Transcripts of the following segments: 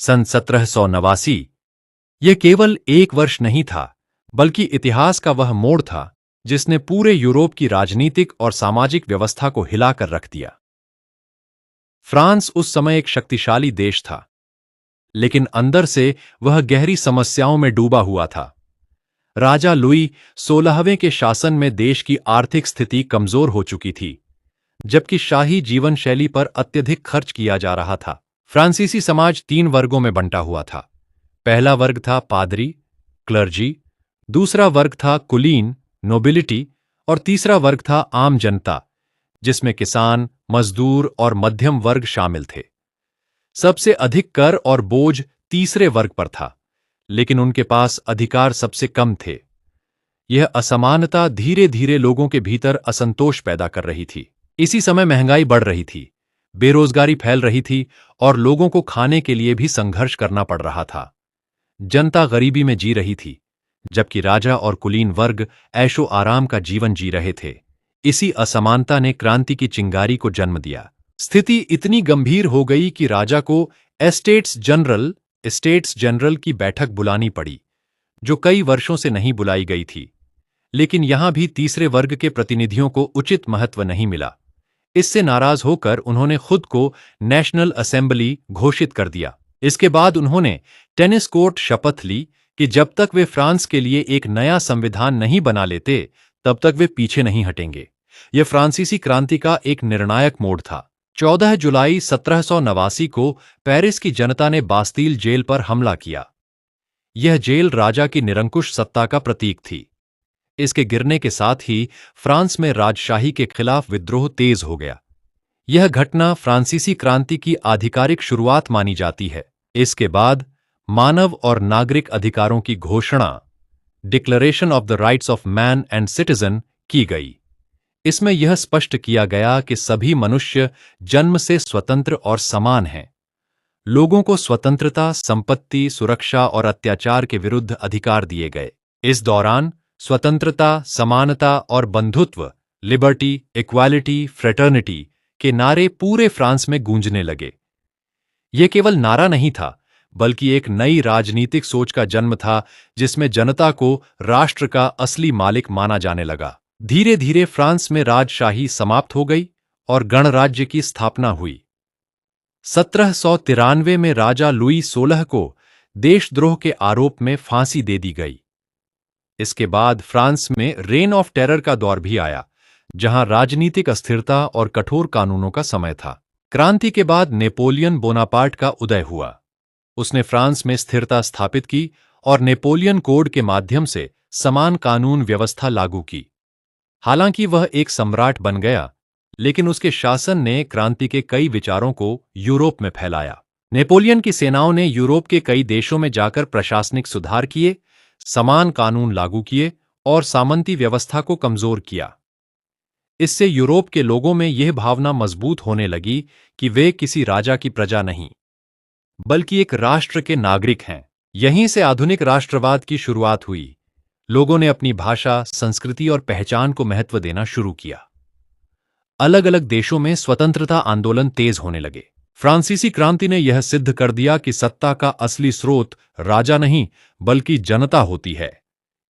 सन 1789। यह केवल एक वर्ष नहीं था, बल्कि इतिहास का वह मोड़ था जिसने पूरे यूरोप की राजनीतिक और सामाजिक व्यवस्था को हिलाकर रख दिया। फ्रांस उस समय एक शक्तिशाली देश था, लेकिन अंदर से वह गहरी समस्याओं में डूबा हुआ था। राजा लुई 16वें के शासन में देश की आर्थिक स्थिति कमजोर हो चुकी थी, जबकि शाही जीवन शैली पर अत्यधिक खर्च किया जा रहा था। फ्रांसीसी समाज 3 वर्गों में बंटा हुआ था। पहला वर्ग था पादरी, क्लर्जी, दूसरा वर्ग था कुलीन, नोबिलिटी, और तीसरा वर्ग था आम जनता, जिसमें किसान, मजदूर और मध्यम वर्ग शामिल थे। सबसे अधिक कर और बोझ तीसरे वर्ग पर था, लेकिन उनके पास अधिकार सबसे कम थे। यह असमानता धीरे धीरे लोगों के भीतर असंतोष पैदा कर रही थी। इसी समय महंगाई बढ़ रही थी, बेरोजगारी फैल रही थी और लोगों को खाने के लिए भी संघर्ष करना पड़ रहा था। जनता गरीबी में जी रही थी, जबकि राजा और कुलीन वर्ग ऐशो आराम का जीवन जी रहे थे। इसी असमानता ने क्रांति की चिंगारी को जन्म दिया। स्थिति इतनी गंभीर हो गई कि राजा को एस्टेट्स जनरल की बैठक बुलानी पड़ी, जो कई वर्षों से नहीं बुलाई गई थी। लेकिन यहां भी तीसरे वर्ग के प्रतिनिधियों को उचित महत्व नहीं मिला। इससे नाराज होकर उन्होंने खुद को नेशनल असेंबली घोषित कर दिया। इसके बाद उन्होंने टेनिस कोर्ट शपथ ली कि जब तक वे फ्रांस के लिए एक नया संविधान नहीं बना लेते, तब तक वे पीछे नहीं हटेंगे। यह फ्रांसीसी क्रांति का एक निर्णायक मोड़ था। 14 जुलाई 1789 को पेरिस की जनता ने बास्तील जेल पर हमला किया। यह जेल राजा की निरंकुश सत्ता का प्रतीक थी। इसके गिरने के साथ ही फ्रांस में राजशाही के खिलाफ विद्रोह तेज हो गया। यह घटना फ्रांसीसी क्रांति की आधिकारिक शुरुआत मानी जाती है। इसके बाद मानव और नागरिक अधिकारों की घोषणा, declaration of the rights of man and citizen, की गई। इसमें यह स्पष्ट किया गया कि सभी मनुष्य जन्म से स्वतंत्र और समान हैं। लोगों को स्वतंत्रता, संपत्ति, सुरक्षा और अत्याचार के विरुद्ध अधिकार दिए गए। इस दौरान स्वतंत्रता, समानता और बंधुत्व, लिबर्टी, इक्वालिटी, फ्रेटर्निटी के नारे पूरे फ्रांस में गूंजने लगे। यह केवल नारा नहीं था, बल्कि एक नई राजनीतिक सोच का जन्म था, जिसमें जनता को राष्ट्र का असली मालिक माना जाने लगा। धीरे धीरे फ्रांस में राजशाही समाप्त हो गई और गणराज्य की स्थापना हुई। 1793 में राजा लुई 16 को देशद्रोह के आरोप में फांसी दे दी गई। इसके बाद फ्रांस में रेन ऑफ टेरर का दौर भी आया, जहां राजनीतिक अस्थिरता और कठोर कानूनों का समय था। क्रांति के बाद नेपोलियन बोनापार्ट का उदय हुआ। उसने फ्रांस में स्थिरता स्थापित की और नेपोलियन कोड के माध्यम से समान कानून व्यवस्था लागू की। हालांकि वह एक सम्राट बन गया, लेकिन उसके शासन ने क्रांति के कई विचारों को यूरोप में फैलाया। नेपोलियन की सेनाओं ने यूरोप के कई देशों में जाकर प्रशासनिक सुधार किए, समान कानून लागू किए और सामंती व्यवस्था को कमजोर किया। इससे यूरोप के लोगों में यह भावना मजबूत होने लगी कि वे किसी राजा की प्रजा नहीं, बल्कि एक राष्ट्र के नागरिक हैं। यहीं से आधुनिक राष्ट्रवाद की शुरुआत हुई। लोगों ने अपनी भाषा, संस्कृति और पहचान को महत्व देना शुरू किया। अलग अलग देशों में स्वतंत्रता आंदोलन तेज होने लगे। फ्रांसीसी क्रांति ने यह सिद्ध कर दिया कि सत्ता का असली स्रोत राजा नहीं, बल्कि जनता होती है।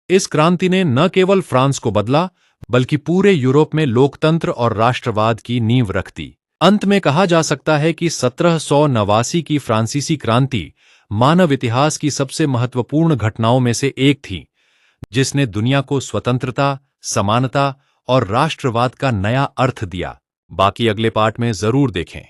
इस क्रांति ने न केवल फ्रांस को बदला, बल्कि पूरे यूरोप में लोकतंत्र और राष्ट्रवाद की नींव रख दी। अंत में कहा जा सकता है कि 1789 की फ्रांसीसी क्रांति मानव इतिहास की सबसे महत्वपूर्ण घटनाओं में से एक थी, जिसने दुनिया को स्वतंत्रता, समानता और राष्ट्रवाद का नया अर्थ दिया। बाकी अगले पार्ट में जरूर देखें।